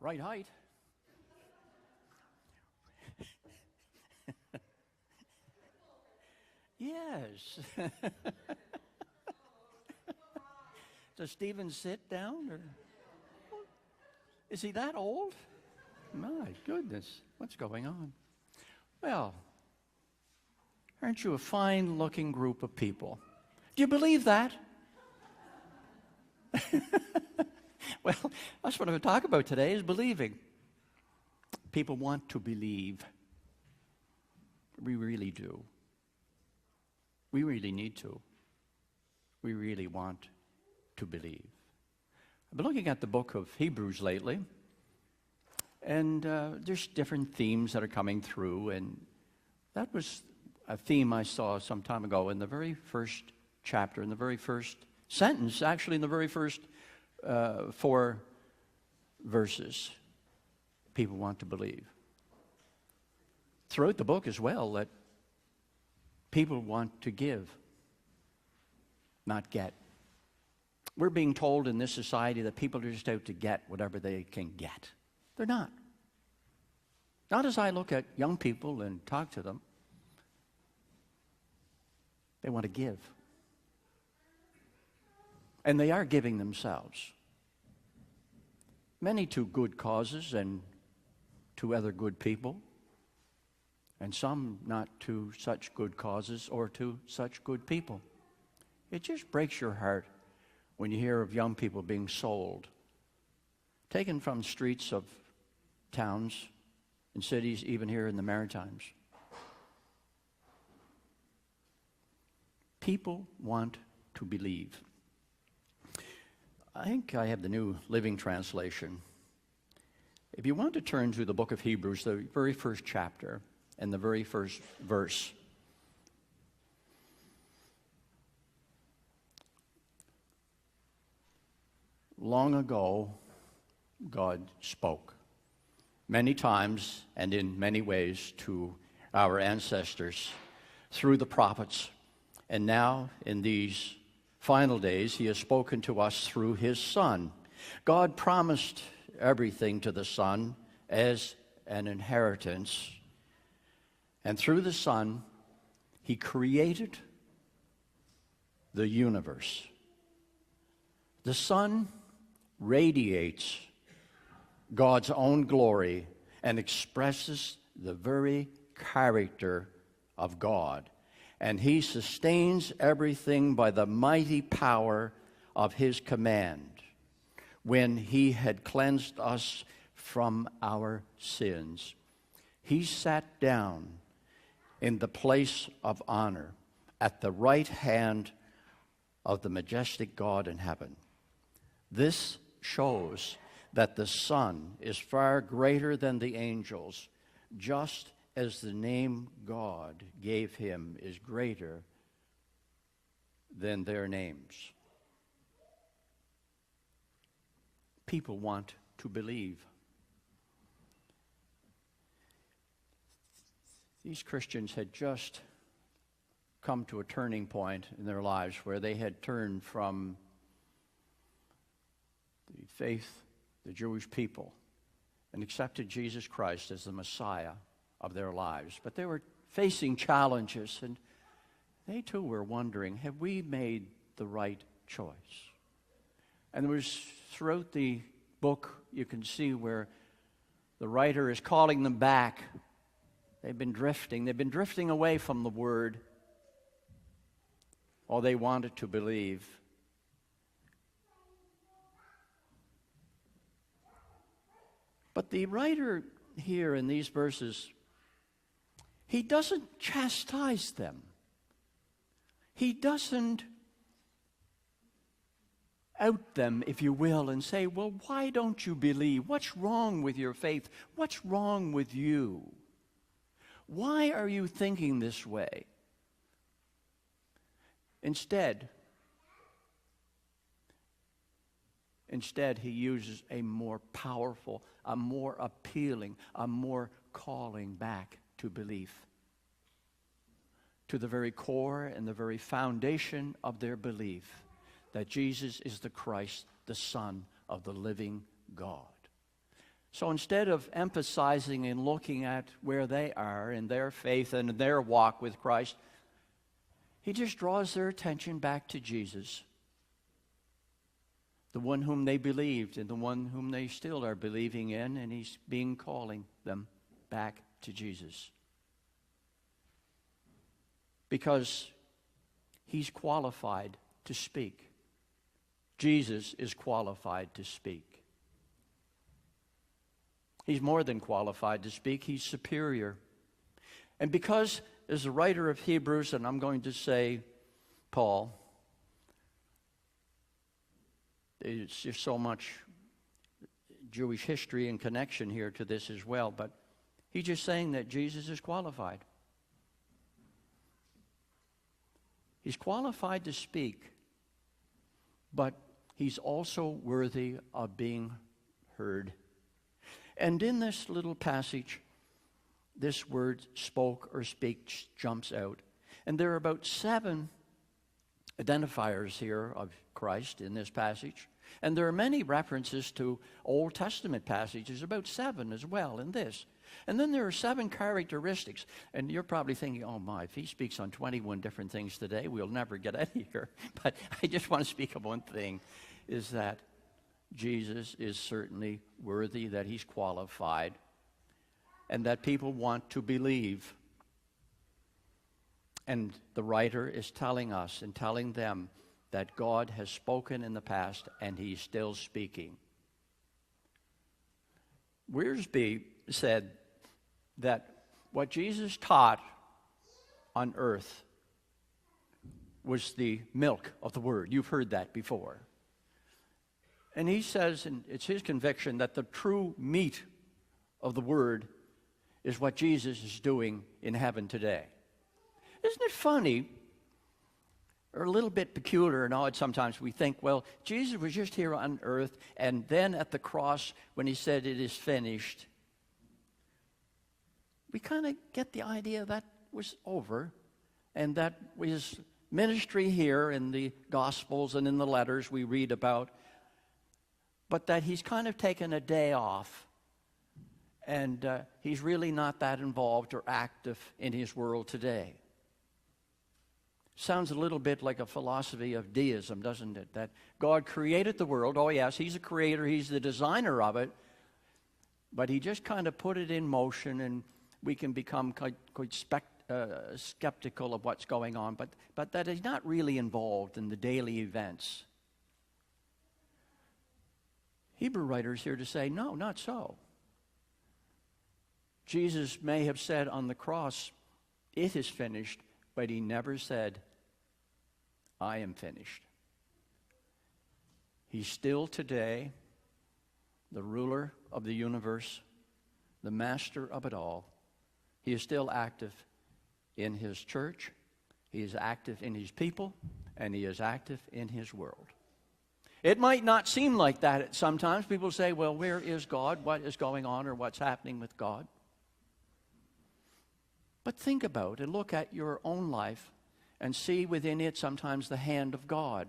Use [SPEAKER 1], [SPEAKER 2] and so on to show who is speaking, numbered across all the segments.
[SPEAKER 1] right height. Yes. Does Stephen sit down? Or is he that old? My goodness, what's going on? Well, aren't you a fine-looking group of people? Do you believe that? Well, that's what I'm going to talk about today, is believing. People want to believe. We really do. We really need to. We really want to believe. I've been looking at the book of Hebrews lately, and there's different themes that are coming through, and that was a theme I saw some time ago in the very first chapter, in the very first sentence, actually in the very first 4 verses. People want to believe. Throughout the book as well, that people want to give, not get. We're being told in this society that people are just out to get whatever they can get. They're not. Not as I look at young people and talk to them. They want to give. And they are giving themselves. Many to good causes and to other good people. And some not to such good causes or to such good people. It just breaks your heart when you hear of young people being sold, taken from streets of towns and cities, even here in the Maritimes. People want to believe. I think I have the New Living Translation. If you want to turn to the book of Hebrews, the very first chapter and the very first verse. Long ago, God spoke many times and in many ways to our ancestors through the prophets. And now, in these final days, he has spoken to us through his Son. God promised everything to the Son as an inheritance. And through the Son, he created the universe. The Son radiates God's own glory and expresses the very character of God. And he sustains everything by the mighty power of his command. When he had cleansed us from our sins, he sat down in the place of honor at the right hand of the majestic God in heaven. This shows that the Son is far greater than the angels, just as the name God gave him is greater than their names. People want to believe. These Christians had just come to a turning point in their lives where they had turned from the faith, the Jewish people, and accepted Jesus Christ as the Messiah of their lives. But they were facing challenges, and they too were wondering, have we made the right choice? And there was, throughout the book, you can see where the writer is calling them back. They've been drifting away from the Word. All they wanted to believe. But the writer here in these verses, he doesn't chastise them. He doesn't out them, if you will, and say, well, why don't you believe? What's wrong with your faith? What's wrong with you? Why are you thinking this way? Instead, he uses a more powerful, a more appealing, a more calling back to belief, to the very core and the very foundation of their belief that Jesus is the Christ, the Son of the living God. So instead of emphasizing and looking at where they are in their faith and their walk with Christ, he just draws their attention back to Jesus, the one whom they believed and the one whom they still are believing in, and he's calling them back to Jesus. Because he's qualified to speak. Jesus is qualified to speak. He's more than qualified to speak. He's superior. And because, as the writer of Hebrews, and I'm going to say Paul, it's just so much Jewish history and connection here to this as well, but he's just saying that Jesus is qualified. He's qualified to speak, but he's also worthy of being heard. And in this little passage, this word spoke or speak jumps out. And there are about 7 identifiers here of Christ in this passage. And there are many references to Old Testament passages, about 7 as well in this. And then there are 7 characteristics. And you're probably thinking, oh my, if he speaks on 21 different things today, we'll never get out of here. But I just want to speak of one thing, is that Jesus is certainly worthy, that he's qualified, and that people want to believe. And the writer is telling us and telling them that God has spoken in the past and he's still speaking. Wiersbe said that what Jesus taught on earth was the milk of the word. You've heard that before. And he says, and it's his conviction, that the true meat of the word is what Jesus is doing in heaven today. Isn't it funny, or a little bit peculiar and odd sometimes, we think, well, Jesus was just here on earth, and then at the cross, when he said it is finished, we kind of get the idea that was over, and that his ministry here in the Gospels and in the letters we read about, but that he's kind of taken a day off, and he's really not that involved or active in his world today. Sounds a little bit like a philosophy of deism, doesn't it? That God created the world. Oh yes, he's a creator, he's the designer of it, but he just kind of put it in motion, and we can become quite skeptical of what's going on, but that he's not really involved in the daily events. Hebrew writers here to say, no, not so. Jesus may have said on the cross, it is finished, but he never said, I am finished. He's still today the ruler of the universe, the master of it all. He is still active in his church, he is active in his people, and he is active in his world. It might not seem like that sometimes. People say, well, where is God? What is going on, or what's happening with God? But think about and look at your own life and see within it sometimes the hand of God.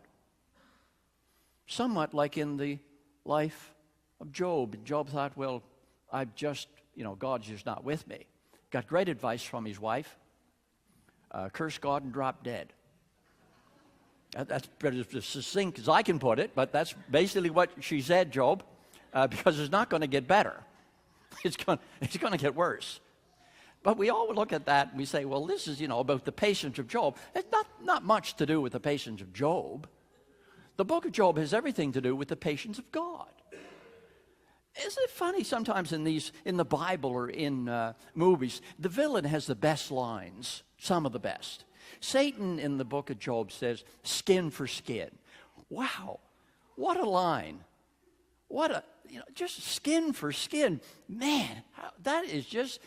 [SPEAKER 1] Somewhat like in the life of Job. Job thought, well, God's just not with me. Got great advice from his wife. Curse God and drop dead. That's pretty as succinct as I can put it, but that's basically what she said, Job, because it's not going to get better. It's going to get worse. But we all look at that and we say, well, this is, about the patience of Job. It's not much to do with the patience of Job. The book of Job has everything to do with the patience of God. Isn't it funny sometimes in the Bible or in movies, the villain has the best lines, some of the best. Satan in the book of Job says, skin for skin. Wow, what a line. Just skin for skin. Man, that is just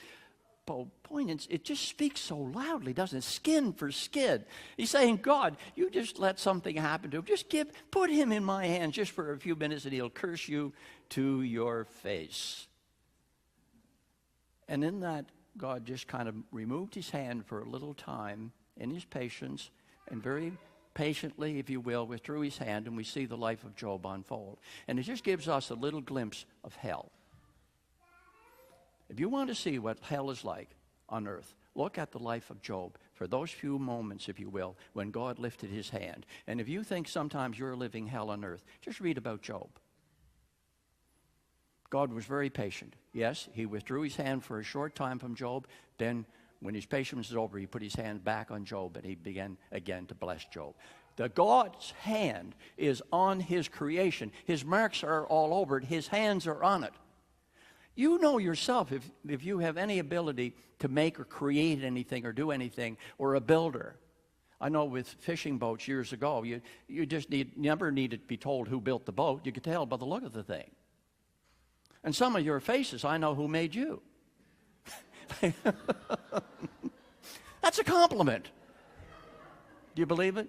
[SPEAKER 1] poignant. It just speaks so loudly, doesn't it? Skin for skin. He's saying, God, you just let something happen to him. Just put him in my hands just for a few minutes and he'll curse you to your face. And in that, God just kind of removed his hand for a little time in his patience, and very patiently, if you will, withdrew his hand, and we see the life of Job unfold. And it just gives us a little glimpse of hell. If you want to see what hell is like on earth, look at the life of Job for those few moments, if you will, when God lifted his hand. And if you think sometimes you're living hell on earth, just read about Job. God was very patient. Yes, he withdrew his hand for a short time from Job. Then when his patience was over, he put his hand back on Job and he began again to bless Job. The God's hand is on his creation. His marks are all over it. His hands are on it. You know yourself, if you have any ability to make or create anything or do anything, or a builder. I know with fishing boats years ago, you just never needed to be told who built the boat. You could tell by the look of the thing. And some of your faces, I know who made you. That's a compliment. Do you believe it?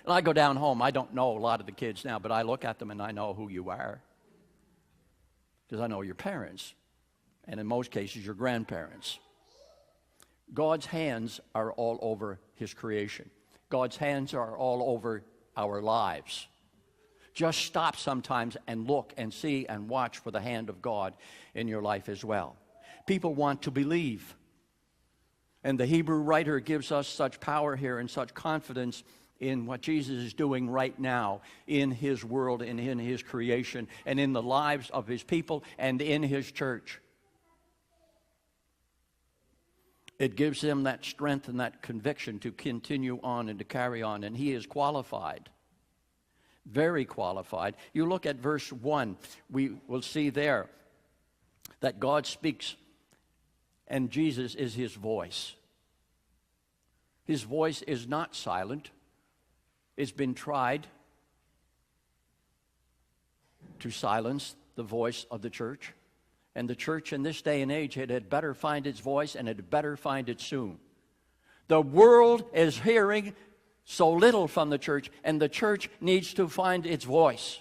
[SPEAKER 1] And I go down home. I don't know a lot of the kids now, but I look at them and I know who you are. Because I know your parents, and in most cases, your grandparents. God's hands are all over his creation. God's hands are all over our lives. Just stop sometimes and look and see and watch for the hand of God in your life as well. People want to believe. And the Hebrew writer gives us such power here and such confidence in what Jesus is doing right now in his world and in his creation and in the lives of his people and in his church. It gives him that strength and that conviction to continue on and to carry on, and he is qualified, very qualified. You look at verse 1, we will see there that God speaks and Jesus is his voice. His voice is not silent. It's been tried to silence the voice of the church. And the church in this day and age, it had better find its voice, and it had better find it soon. The world is hearing so little from the church, and the church needs to find its voice.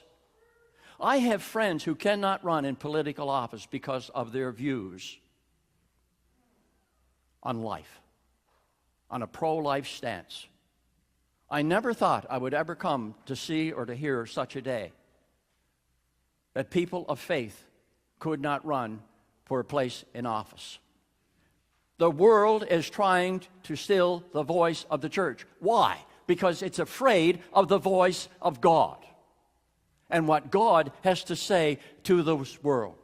[SPEAKER 1] I have friends who cannot run in political office because of their views on life, on a pro-life stance. I never thought I would ever come to see or to hear such a day that people of faith could not run for a place in office. The world is trying to still the voice of the church. Why? Because it's afraid of the voice of God and what God has to say to this world.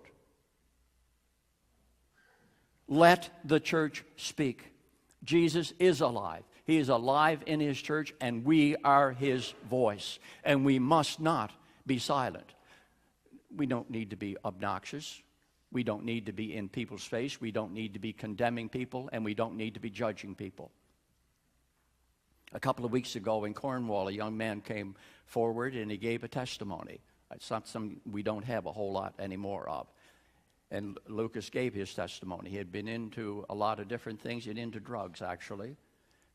[SPEAKER 1] Let the church speak. Jesus is alive. He is alive in his church, and we are his voice. And we must not be silent. We don't need to be obnoxious. We don't need to be in people's face. We don't need to be condemning people, and we don't need to be judging people. A couple of weeks ago in Cornwall, a young man came forward and he gave a testimony. It's not something we don't have a whole lot anymore of. And Lucas gave his testimony. He had been into a lot of different things, and into drugs, actually.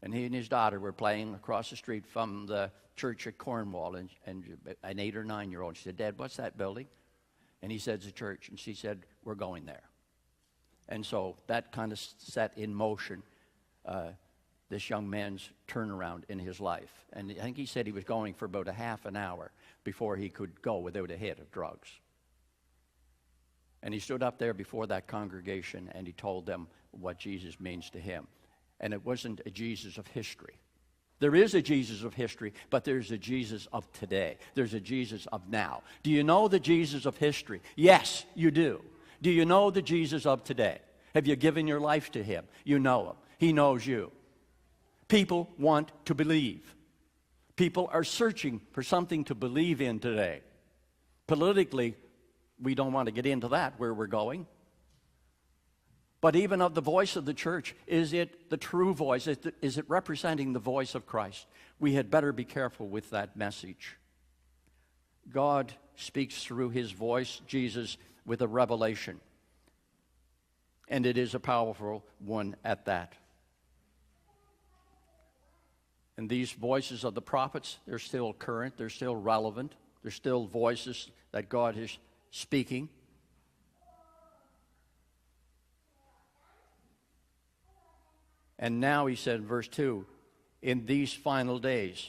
[SPEAKER 1] And he and his daughter were playing across the street from the church at Cornwall, and an 8 or 9-year-old. She said, "Dad, what's that building?" And he said, "It's a church." And she said, "We're going there." And so that kind of set in motion this young man's turnaround in his life. And I think he said he was going for about a half an hour before he could go without a hit of drugs. And he stood up there before that congregation and he told them what Jesus means to him. And it wasn't a Jesus of history. There is a Jesus of history, but there's a Jesus of today. There's a Jesus of now. Do you know the Jesus of history? Yes, you do. Do you know the Jesus of today? Have you given your life to him? You know him. He knows you. People want to believe. People are searching for something to believe in today. Politically, we don't want to get into that, where we're going. But even of the voice of the church, is it the true voice? Is it representing the voice of Christ? We had better be careful with that message. God speaks through his voice, Jesus, with a revelation. And it is a powerful one at that. And these voices of the prophets, they're still current, they're still relevant, they're still voices that God is speaking. And now he said in verse 2, in these final days,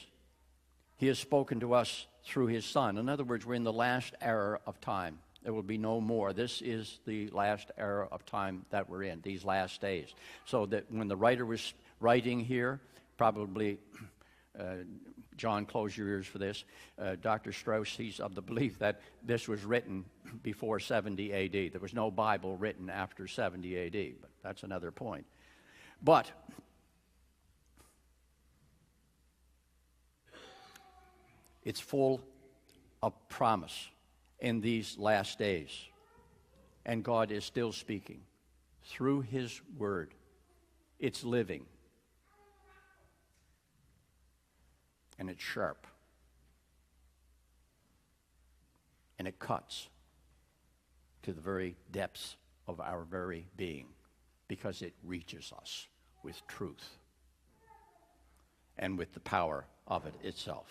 [SPEAKER 1] he has spoken to us through his Son. In other words, we're in the last era of time. There will be no more. This is the last era of time that we're in, these last days. So that when the writer was writing here, probably, John, close your ears for this, Dr. Strauss, he's of the belief that this was written before 70 A.D. There was no Bible written after 70 A.D., but that's another point. But it's full of promise in these last days. And God is still speaking through His Word. It's living. And it's sharp. And it cuts to the very depths of our very being, because it reaches us with truth and with the power of it itself.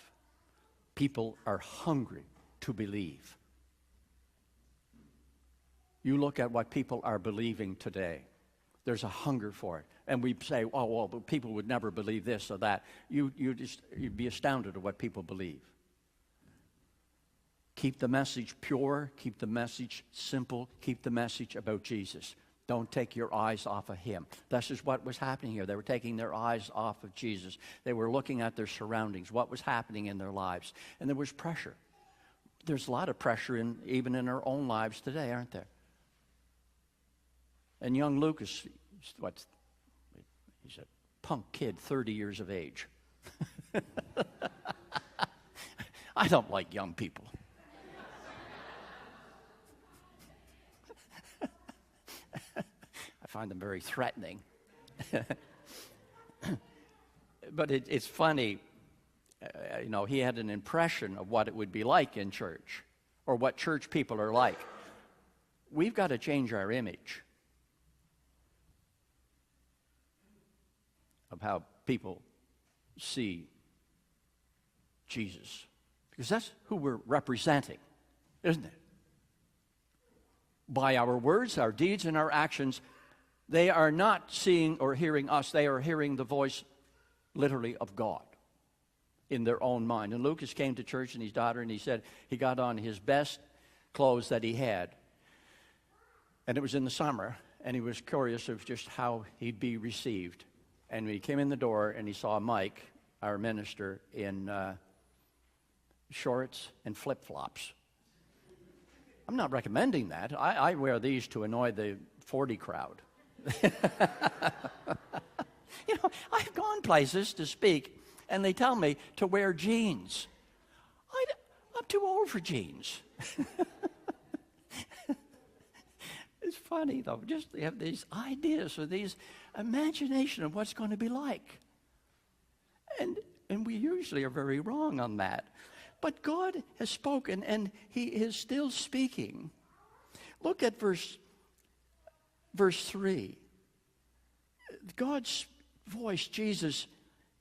[SPEAKER 1] People are hungry to believe. You look at what people are believing today. There's a hunger for it. And we say, oh, well, but people would never believe this or that. You'd be astounded at what people believe. Keep the message pure. Keep the message simple. Keep the message about Jesus. Don't take your eyes off of Him. This is what was happening here. They were taking their eyes off of Jesus. They were looking at their surroundings, what was happening in their lives. And there was pressure. There's a lot of pressure even in our own lives today, aren't there? And young Lucas, he's a punk kid, 30 years of age. I don't like young people. I find them very threatening. But it's funny, he had an impression of what it would be like in church, or what church people are like. We've got to change our image of how people see Jesus. Because that's who we're representing, isn't it? By our words, our deeds, and our actions, they are not seeing or hearing us. They are hearing the voice, literally, of God in their own mind. And Lucas came to church and his daughter, and he said he got on his best clothes that he had. And it was in the summer, and he was curious of just how he'd be received. And when he came in the door and he saw Mike, our minister, in shorts and flip-flops. I'm not recommending that. I wear these to annoy the 40 crowd. I've gone places to speak, and they tell me to wear jeans. I'm too old for jeans. It's funny, though. Just they have these ideas or these imagination of what's going to be like. And we usually are very wrong on that. But God has spoken, and He is still speaking. Look at verse 3. God's voice, Jesus,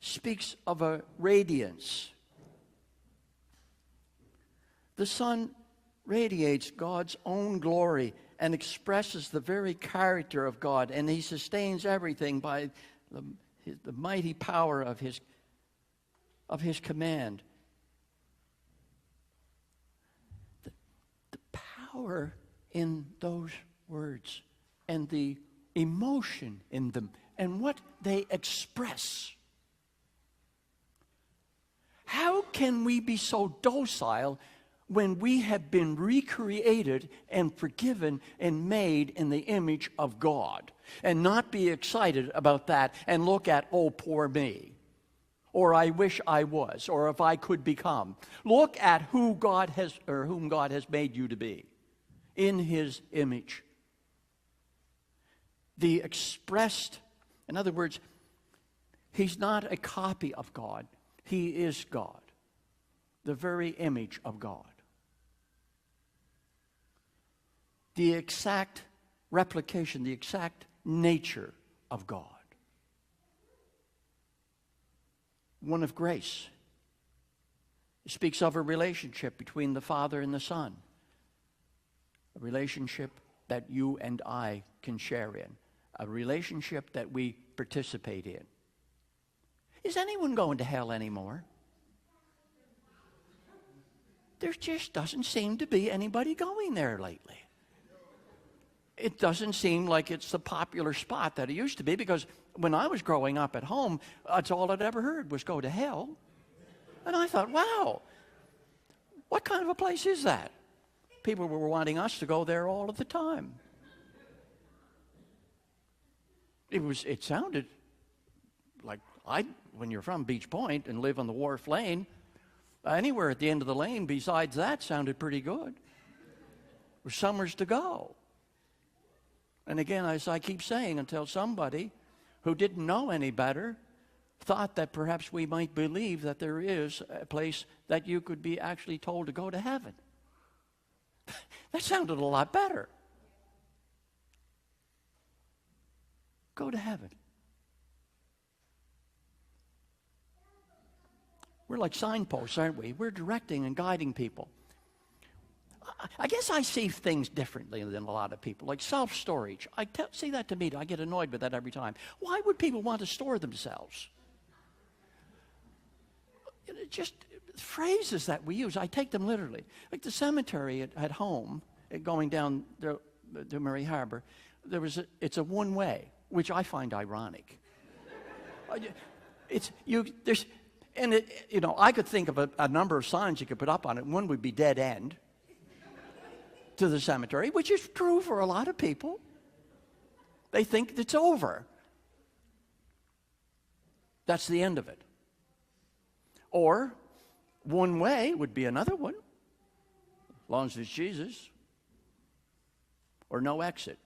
[SPEAKER 1] speaks of a radiance. The sun radiates God's own glory and expresses the very character of God, and He sustains everything by the mighty power of His command. The power in those words and the emotion in them and what they express. How can we be so docile when we have been recreated and forgiven and made in the image of God, and not be excited about that and look at, oh, poor me, or I wish I was, or if I could become? Look at whom God has made you to be in His image. The expressed, in other words, He's not a copy of God. He is God, the very image of God. The exact replication, the exact nature of God. One of grace. It speaks of a relationship between the Father and the Son. A relationship that you and I can share in. A relationship that we participate in. Is anyone going to hell anymore? there just doesn't seem to be anybody going there lately. It doesn't seem like it's the popular spot that it used to be, because when I was growing up at home, that's all I'd ever heard was go to hell. And I thought, wow, what kind of a place is that? People were wanting us to go there all of the time. It sounded like when you're from Beach Point and live on the Wharf Lane, anywhere at the end of the lane besides that sounded pretty good. There's somewhere to go. And again, as I keep saying, until somebody who didn't know any better thought that perhaps we might believe that there is a place that you could be actually told to go to heaven. That sounded a lot better. Go to heaven. We're like signposts, aren't we? We're directing and guiding people. I guess I see things differently than a lot of people, like self-storage. See that to me. I get annoyed with that every time. Why would people want to store themselves? Just phrases that we use, I take them literally. Like the cemetery at home, going down to Murray Harbor, it's a one-way, which I find ironic. I could think of a number of signs you could put up on it. One would be dead end to the cemetery, which is true for a lot of people. They think it's over. That's the end of it. Or one way would be another one, as long as it's Jesus. Or no exit.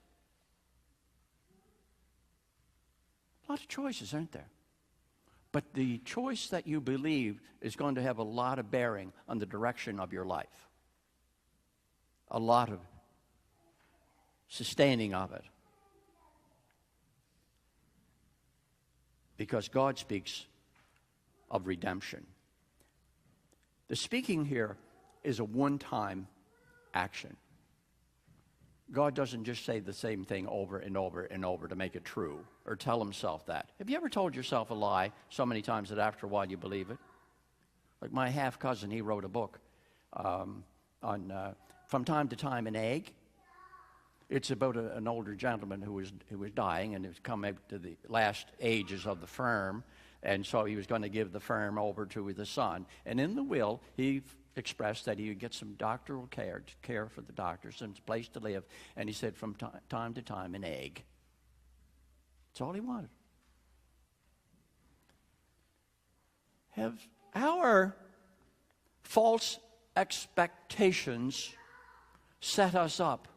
[SPEAKER 1] A lot of choices, aren't there? But the choice that you believe is going to have a lot of bearing on the direction of your life. A lot of sustaining of it. Because God speaks of redemption. The speaking here is a one-time action. God doesn't just say the same thing over and over and over to make it true or tell himself that. Have you ever told yourself a lie so many times that after a while you believe it? Like my half-cousin, he wrote a book on From Time to Time an Egg. It's about an older gentleman who was dying and was coming to the last ages of the firm, and so he was going to give the firm over to the son. And in the will, he expressed that he would get some doctoral care for the doctors and a place to live, and he said from time to time an egg. That's all he wanted. Have our false expectations set us up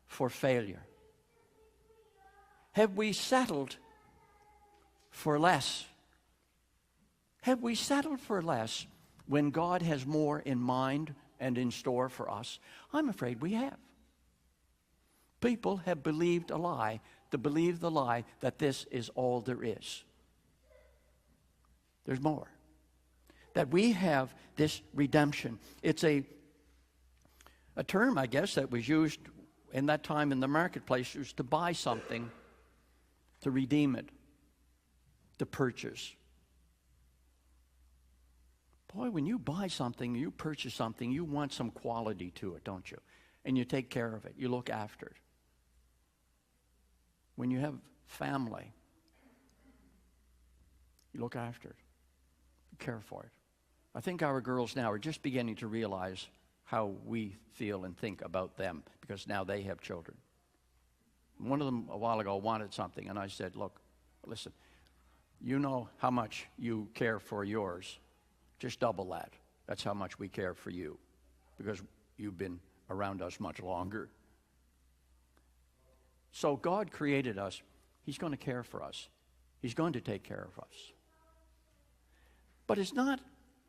[SPEAKER 1] for failure? Have we settled for less? Have we settled for less when God has more in mind and in store for us? I'm afraid we have. People have believed a lie, to believe the lie that this is all there is. There's more. That we have this redemption. It's a term, I guess, that was used in that time in the marketplace, was to buy something, to redeem it, to purchase. Boy, when you buy something, you purchase something, you want some quality to it, don't you? And you take care of it. You look after it. When you have family, you look after it. You care for it. I think our girls now are just beginning to realize how we feel and think about them, because now they have children. One of them a while ago wanted something, and I said, look, listen, you know how much you care for yours. Just double that. That's how much we care for you, because you've been around us much longer. So God created us. He's going to care for us. He's going to take care of us. But it's not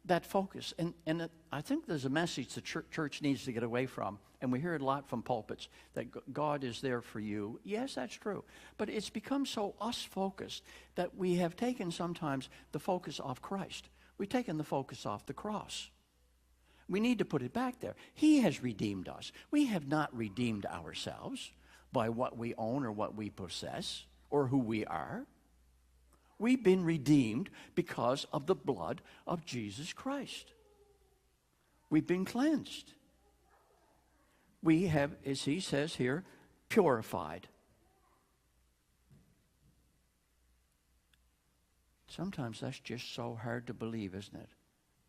[SPEAKER 1] that focus. And I think there's a message the church needs to get away from, and we hear it a lot from pulpits, that God is there for you. Yes, that's true. But it's become so us-focused that we have taken sometimes the focus off Christ. We've taken the focus off the cross. We need to put it back there. He has redeemed us. We have not redeemed ourselves by what we own or what we possess or who we are. We've been redeemed because of the blood of Jesus Christ. We've been cleansed. We have, as he says here, purified. Sometimes that's just so hard to believe, isn't it?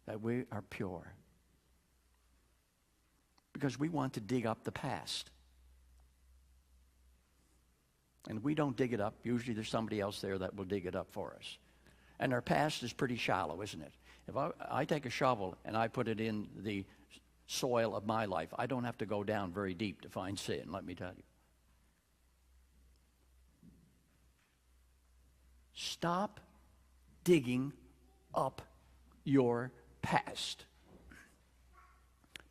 [SPEAKER 1] That we are pure. Because we want to dig up the past. And if we don't dig it up, usually there's somebody else there that will dig it up for us. And our past is pretty shallow, isn't it? If I take a shovel and I put it in the soil of my life, I don't have to go down very deep to find sin, let me tell you. Stop digging up your past.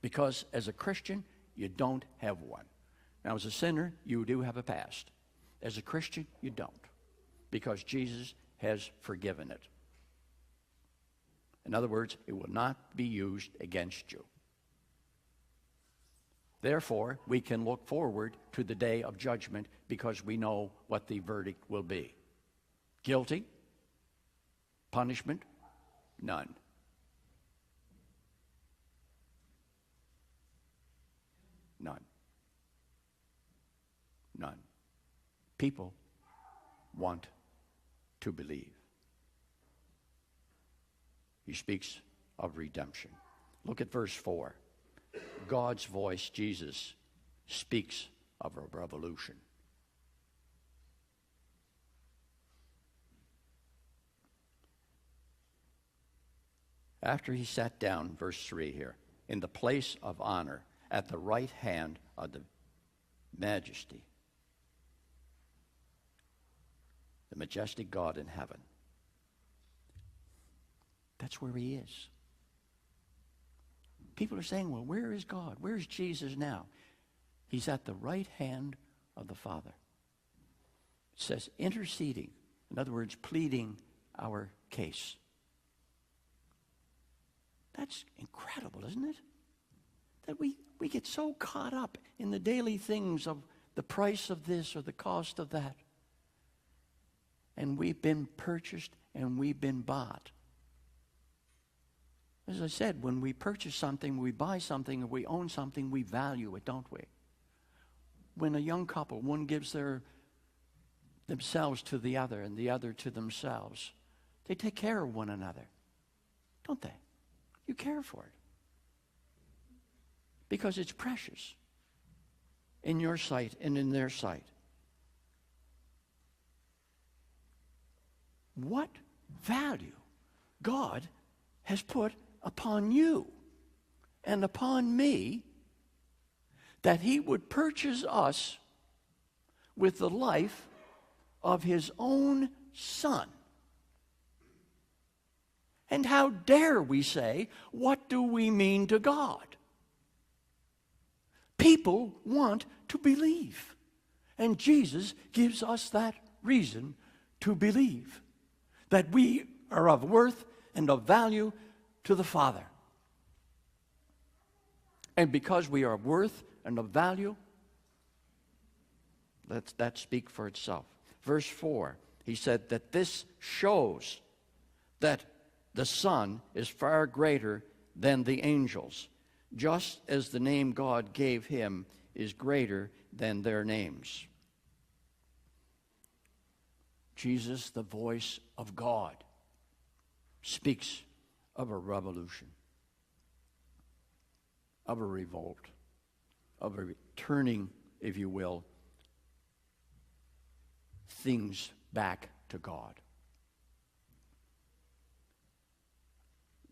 [SPEAKER 1] Because as a Christian, you don't have one. Now, as a sinner, you do have a past. As a Christian, you don't. Because Jesus has forgiven it. In other words, it will not be used against you. Therefore, we can look forward to the day of judgment because we know what the verdict will be. Guilty? Punishment? None. None. None. People want to believe. He speaks of redemption. Look at verse 4. God's voice, Jesus, speaks of a revolution. After he sat down, verse 3 here, in the place of honor at the right hand of the majesty, the majestic God in heaven. That's where he is. People are saying, well, where is God? Where is Jesus now? He's at the right hand of the Father. It says interceding. In other words, pleading our case. That's incredible, isn't it? That we get so caught up in the daily things of the price of this or the cost of that. And we've been purchased and we've been bought. As I said, when we purchase something, we buy something, or we own something, we value it, don't we? When a young couple, one gives themselves to the other and the other to themselves, they take care of one another, don't they? You care for it. Because it's precious in your sight and in their sight. What value God has put upon you and upon me that he would purchase us with the life of his own Son. And how dare we say, what do we mean to God? People want to believe. And Jesus gives us that reason to believe. That we are of worth and of value to the Father. And because we are of worth and of value, let that speak for itself. Verse 4, he said that this shows that the Son is far greater than the angels, just as the name God gave him is greater than their names. Jesus, the voice of God, speaks of a revolution, of a revolt, of a turning, if you will, things back to God.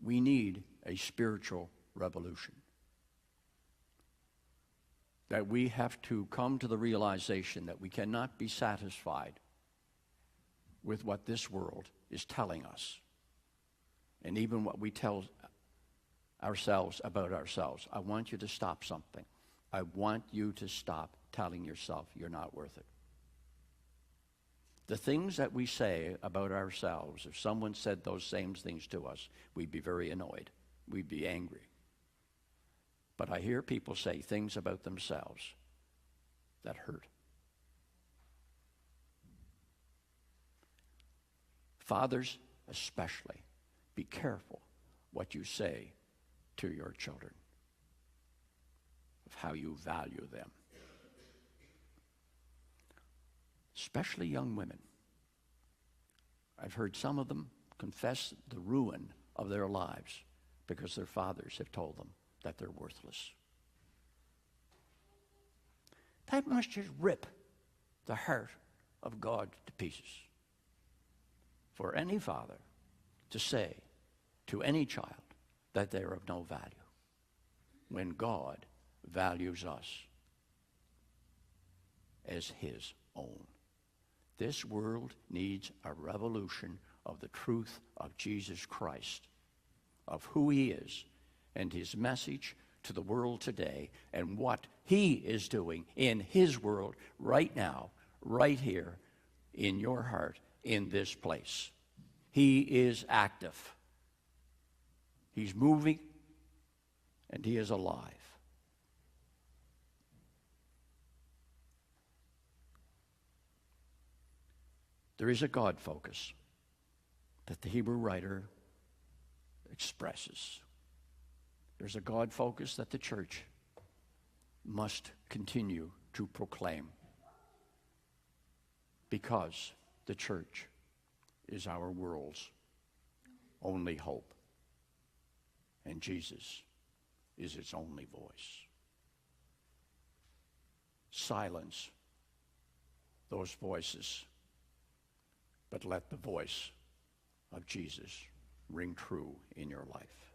[SPEAKER 1] We need a spiritual revolution. That we have to come to the realization that we cannot be satisfied with what this world is telling us. And even what we tell ourselves about ourselves. I want you to stop something. I want you to stop telling yourself you're not worth it. The things that we say about ourselves, if someone said those same things to us, we'd be very annoyed. We'd be angry. But I hear people say things about themselves that hurt. Fathers especially, be careful what you say to your children. of how you value them. Especially young women. I've heard some of them confess the ruin of their lives because their fathers have told them that they're worthless. That must just rip the heart of God to pieces. For any father to say to any child that they're of no value, when God values us as his own. This world needs a revolution of the truth of Jesus Christ, of who he is, and his message to the world today, and what he is doing in his world right now, right here, in your heart, in this place. He is active. He's moving, and he is alive. There is a God focus that the Hebrew writer expresses. There's a God focus that the church must continue to proclaim, because the church is our world's only hope, and Jesus is its only voice. Silence those voices, but let the voice of Jesus ring true in your life.